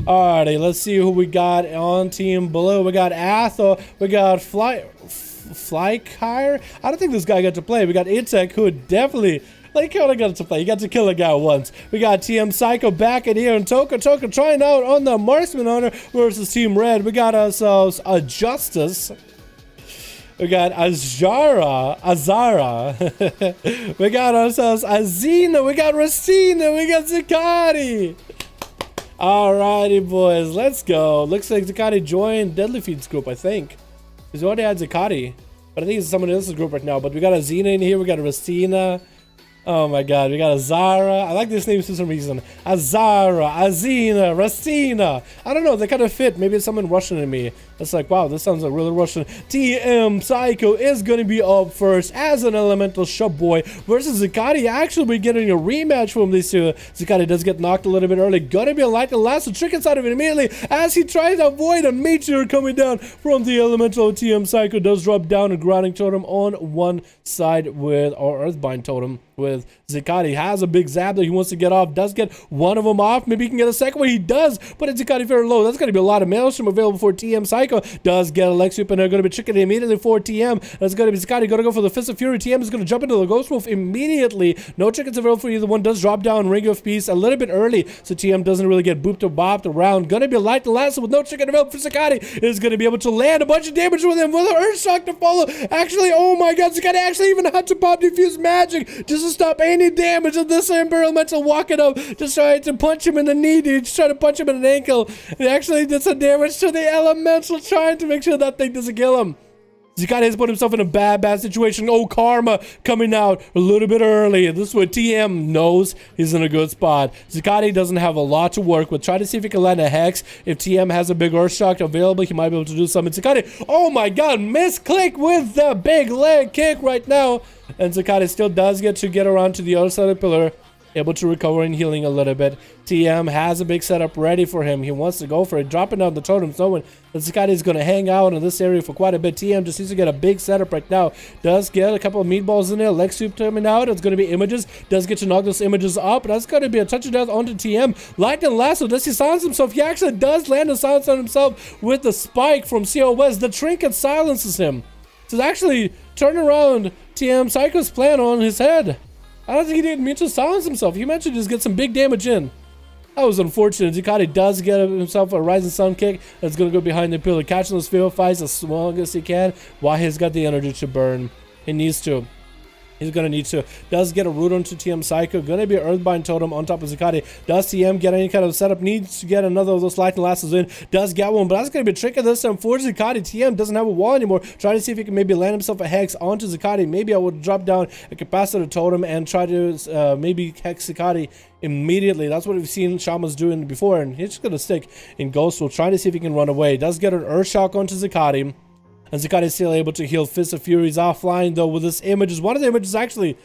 Alrighty, let's see who we got on team blue. We got Athel, we got Flykire. I don't think this guy got to play. We got Itek, who definitely, like, kind of got to play. He got to kill a guy once. We got TM Psycho back in here, and Toka trying out on the Marksman Honor versus Team Red. We got ourselves a Justice. We got Azara. We got ourselves Azina. We got Racina. We got Zakati. Alrighty, boys, let's go. Looks like Zakati joined Deadly Feed's group, I think. He's already had Zakati, but I think it's someone else's group right now. But we got a Xena in here, we got a Rastina. Oh my god, we got a Zara. I like this name for some reason. Azara, Azina, Rastina. I don't know, they kind of fit. Maybe it's someone Russian in me. It's like, wow, this sounds like really Russian. TM Psycho is going to be up first as an elemental shop boy versus Zakati. Actually, we're getting a rematch from these two. Zakati does get knocked a little bit early. Gonna be a light and last, so trick inside of it immediately as he tries to avoid a meteor coming down from the elemental. TM Psycho does drop down a grounding totem on one side with, or Earthbind totem with Zakati. Has a big zap that he wants to get off. Does get one of them off. Maybe he can get a second one. He does, but it's Zakati very low. That's going to be a lot of Maelstrom available for TM Psycho. Does get a leg sweep, and they're going to be tricking immediately for TM. That's going to be Zakati. Going to go for the Fist of Fury. TM is going to jump into the Ghost Wolf immediately. No chickens available for either one. Does drop down Ring of Peace a little bit early, so TM doesn't really get booped or bopped around. Going to be a light to last with no chicken available for Zakati. Is going to be able to land a bunch of damage with him with an Earth Shock to follow. Actually, oh my god, Zakati actually even had to pop Diffuse Magic just to stop any damage of this Ember Elemental walking up, just trying to punch him in the knee, dude. Just trying to punch him in an ankle. He actually did some damage to the Elemental, trying to make sure that thing doesn't kill him. Zakati has put himself in a bad situation. Oh, Karma coming out a little bit early. This is what TM knows he's in a good spot. Zakati doesn't have a lot to work with. Try to see if he can land a Hex. If TM has a big Earth Shock available, he might be able to do something. Zakati, oh my god, misclick with the big leg kick right now. And Zakati still does get around to the other side of the pillar. Able to recover and healing a little bit. TM has a big setup ready for him. He wants to go for it. Dropping down the totems, knowing that Zakati is going to hang out in this area for quite a bit. TM just needs to get a big setup right now. Does get a couple of meatballs in there. Leg sweep coming out. It's going to be images. Does get to knock those images up. That's going to be a touch of death onto TM. Light and lasso. Does he silence himself? He actually does land a silence on himself with the spike from COS. The trinket silences him. So it's actually turn around TM Psycho's plan on his head. I don't think he didn't mean to silence himself. He meant to just get some big damage in. That was unfortunate. Zakati does get himself a Rising Sun kick. That's going to go behind the pillar. Catching those field fights as long as he can while he's got the energy to burn. He needs to. He's going to need to. Does get a root onto TM Psycho. Going to be an Earthbind Totem on top of Zakati. Does TM get any kind of setup? Needs to get another of those Light and Lasses in. Does get one, but that's going to be a trick of this time for Zakati. TM doesn't have a wall anymore. Trying to see if he can maybe land himself a Hex onto Zakati. Maybe I would drop down a Capacitor Totem and try to maybe Hex Zakati immediately. That's what we've seen Shamans doing before, and he's just going to stick in Ghost Wolf, trying to see if he can run away. Does get an Earth Shock onto Zakati. And Zakati is still able to heal. Fist of Fury is offline though with this images. One of the images actually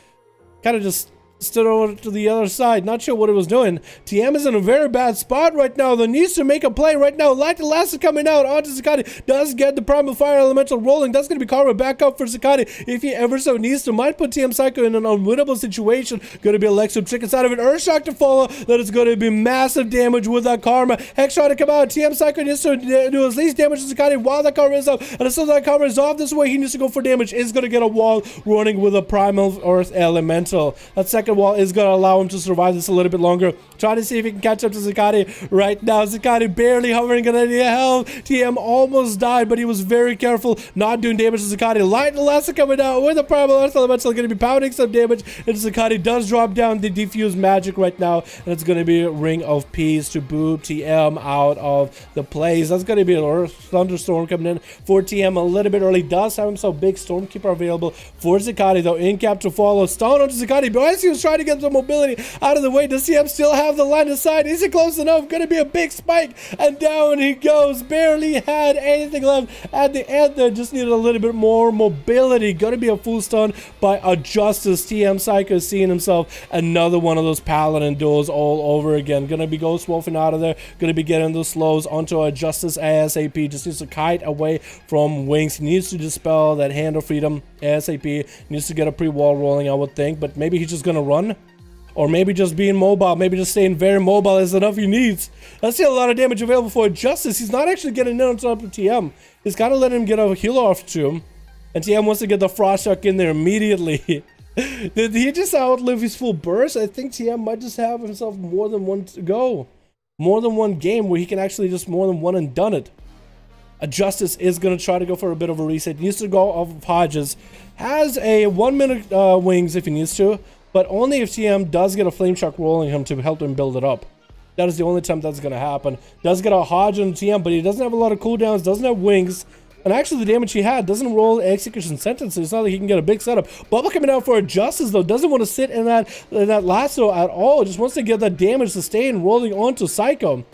kind of just stood over to the other side. Not sure what it was doing. TM is in a very bad spot right now. Though needs to make a play right now. Light and Last is coming out onto Zakati. Does get the Primal Fire Elemental rolling. That's going to be Karma back up for Zakati if he ever so needs to. Might put TM Psycho in an unwinnable situation. Going to be a Leg Sweep trick inside of an Earth Shock to follow. That is going to be massive damage with that Karma. Hex trying to come out. TM Psycho needs to do as least damage to Zakati while that Karma is up. And as soon as that Karma is off this way, he needs to go for damage. Is going to get a wall running with a Primal Earth Elemental. That second wall is going to allow him to survive this a little bit longer. Try to see if he can catch up to Zakati right now. Zakati barely hovering on any health. TM almost died, but he was very careful not doing damage to Zakati. Light and Last coming out with a Primal Earth Elemental, going to be pounding some damage. And Zakati does drop down the Diffuse Magic right now. And it's going to be a Ring of Peace to boot TM out of the plays. That's going to be an Earth Thunderstorm coming in for TM a little bit early. Does have himself big Stormkeeper available for Zakati though. In cap to follow. Stun onto Zakati. But as he was Psycho's trying to get the mobility out of the way. Does TM still have the line of sight? Is it close enough? Gonna be a big spike, and down he goes. Barely had anything left at the end there. Just needed a little bit more mobility. Gonna be a full stun by a Justice. TM Psycho seeing himself another one of those Paladin duels all over again. Gonna be Ghost Wolfing out of there. Gonna be getting those slows onto a Justice ASAP. Just needs to kite away from Wings. He needs to dispel that Hand of Freedom ASAP. Needs to get a pre-wall rolling, I would think, but maybe he's just gonna run. Or maybe just being mobile, maybe just staying very mobile is enough he needs. I see a lot of damage available for Justice. He's not actually getting in on top of TM. He's got to let him get a heal off to him. And TM wants to get the Frost Shock in there immediately. Did he just outlive his full burst? I think TM might just have himself more than one to go. More than one game where he can actually just more than one and done it. A Justice is going to try to go for a bit of a reset. He needs to go off of Hodges. Has a 1 minute wings if he needs to. But only if TM does get a Flame Shock rolling him to help him build it up. That is the only time that's going to happen. Does get a Hodge on TM, but he doesn't have a lot of cooldowns, doesn't have wings. And actually the damage he had doesn't roll Execution Sentence, so it's not like he can get a big setup. Bubba coming out for a Justice though, doesn't want to sit in that lasso at all. Just wants to get that damage sustained rolling onto Psycho.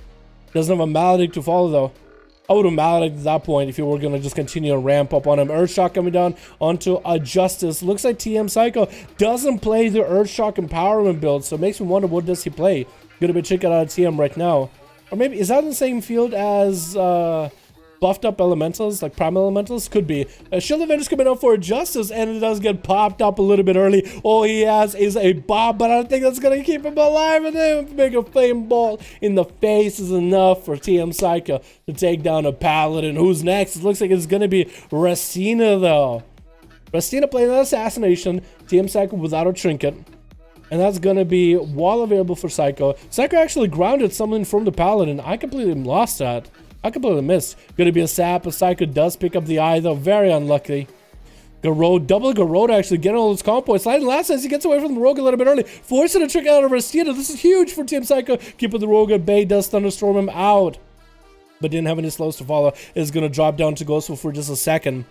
Doesn't have a Maledict to follow though. I would have Maledict at that point if you were going to just continue to ramp up on him. Earthshock coming down onto a Justice. Looks like TM Psycho doesn't play the Earthshock Empowerment build, so it makes me wonder what does he play. Gonna be checking out TM right now. Or maybe, is that in the same field as buffed up elementals, like primal elementals? Could be. Shield Avenger's coming out for a Justice, and it does get popped up a little bit early. All he has is a bomb, but I don't think that's gonna keep him alive, and then make a flame ball in the face is enough for TM Psycho to take down a Paladin. Who's next? It looks like it's gonna be Racina though. Racina playing an Assassination, TM Psycho without a trinket. And that's gonna be wall available for Psycho. Psycho actually grounded something from the Paladin. I completely lost that. I completely missed. Gonna be a sap, but Psycho does pick up the eye though. Very unlucky. Garrod, double Garrod actually getting all those comp points. Sliding last as he gets away from the Rogue a little bit early. Forcing a trick out of Rastina. This is huge for Team Psycho. Keeping the Rogue at bay, does Thunderstorm him out. But didn't have any slows to follow. Is gonna drop down to Ghostful for just a second.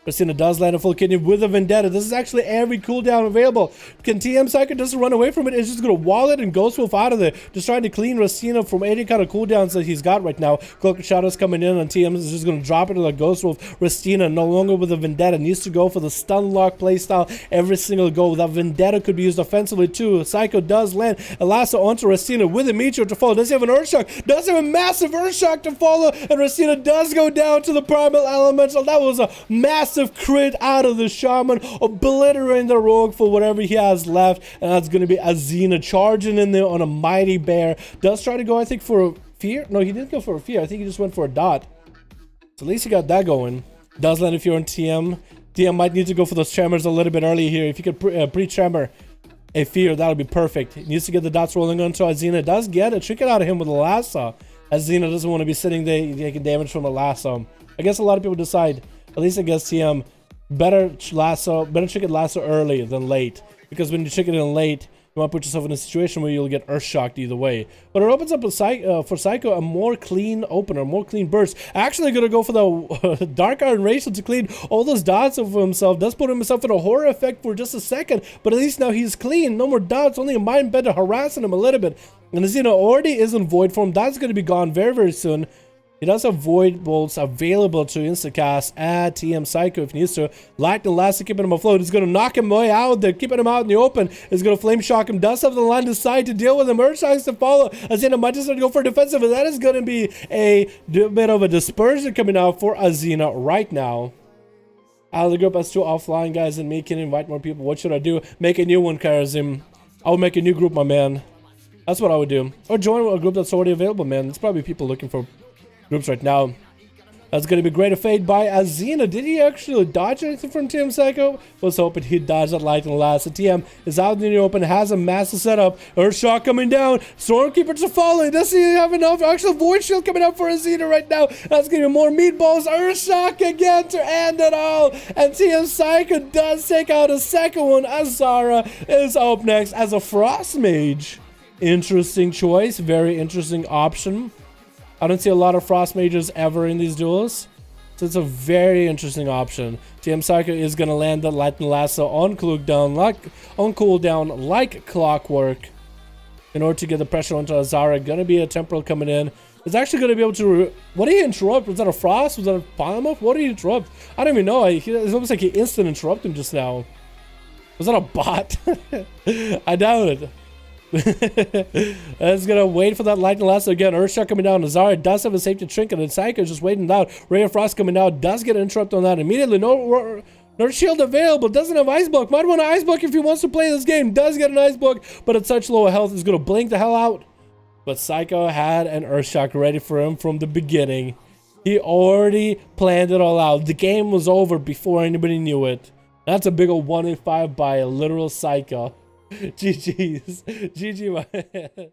Rastina does land a full kidney with a Vendetta. This is actually every cooldown available. Can TM Psycho just run away from it? It's just going to wall it and Ghost Wolf out of there. Just trying to clean Rastina from any kind of cooldowns that he's got right now. Cloak of Shadows coming in and TM is just going to drop it to the Ghost Wolf. Rastina no longer with a Vendetta. Needs to go for the stun lock playstyle every single go. That Vendetta could be used offensively too. Psycho does land a lasso onto Rastina with a Meteor to follow. Does he have an Earthshock? Does have a massive Earthshock to follow. And Rastina does go down to the Primal Elemental. That was a massive crit out of the Shaman, obliterating the Rogue for whatever he has left, and that's going to be Azina charging in there on a Mighty Bear. Does try to go, I think, for a Fear. No, he didn't go for a Fear. I think he just went for a Dot. So at least he got that going. Does land if you're on TM. TM might need to go for those Tremors a little bit early here. If you could pre-Tremor a Fear, that would be perfect. He needs to get the dots rolling onto Azina. Does get a trick out of him with a lasso. Azina doesn't want to be sitting there taking damage from the lasso. I guess a lot of people decide, at least against TM, better chicken lasso early than late, because when you chicken in late, you might put yourself in a situation where you'll get earth shocked either way. But it opens up for Psycho a more clean opener, more clean burst. Actually gonna go for the Dark Iron Racial to clean all those dots of himself. Does put himself in a horror effect for just a second, but at least now he's clean. No more dots, only a Mind Bender harassing him a little bit. And Azina already is in Void form. That's gonna be gone very, very soon. He does have Void Bolts available to instacast at TM Psycho if he needs to. Lightning Lasso keeping him afloat. He's going to knock him way out there, keeping him out in the open. He's going to Flame Shock him. Does have the line of sight to deal with him. Earthshocks to follow. Azina might just go for defensive, and that is going to be a bit of a dispersion coming out for Azina right now. Out of the group has two offline guys and me can invite more people. What should I do? Make a new one, Karazim. I would make a new group, my man. That's what I would do. Or join a group that's already available, man. There's probably people looking for groups right now. That's going to be great to fade by Azina. Did he actually dodge anything from TM Psycho? Was hoping he'd dodge that Lightning Lasso. TM is out in the open, has a massive setup. Earthshock coming down. Stormkeeper to follow. Does he have enough? Actually, Void Shield coming up for Azina right now. That's going to be more meatballs. Earthshock again to end it all. And TM Psycho does take out a second one. Azara is up next as a Frost Mage. Interesting choice. Very interesting option. I don't see a lot of Frost Mages ever in these duels. So it's a very interesting option. TM Psycho is going to land the Lightning Lasso on cooldown like clockwork in order to get the pressure onto Azara. Going to be a Temporal coming in. It's actually going to be able to... What did he interrupt? Was that a Frost? Was that a Polymorph? What did he interrupt? I don't even know. It's almost like he instant interrupted him just now. Was that a bot? I doubt it. It's gonna wait for that Lightning Lasso again. Earthshock coming down. Azara does have a safety trinket, and Psycho just waiting out. Ray of Frost coming down. Does get an interrupt on that immediately. No shield available. Doesn't have Ice Block. Might want an Ice Block if he wants to play this game. Does get an Ice Block, but at such low health, is gonna blink the hell out. But Psycho had an Earthshock ready for him from the beginning. He already planned it all out. The game was over before anybody knew it. That's a big ol' 1 in 5 by a literal Psycho. GG's. GG, man.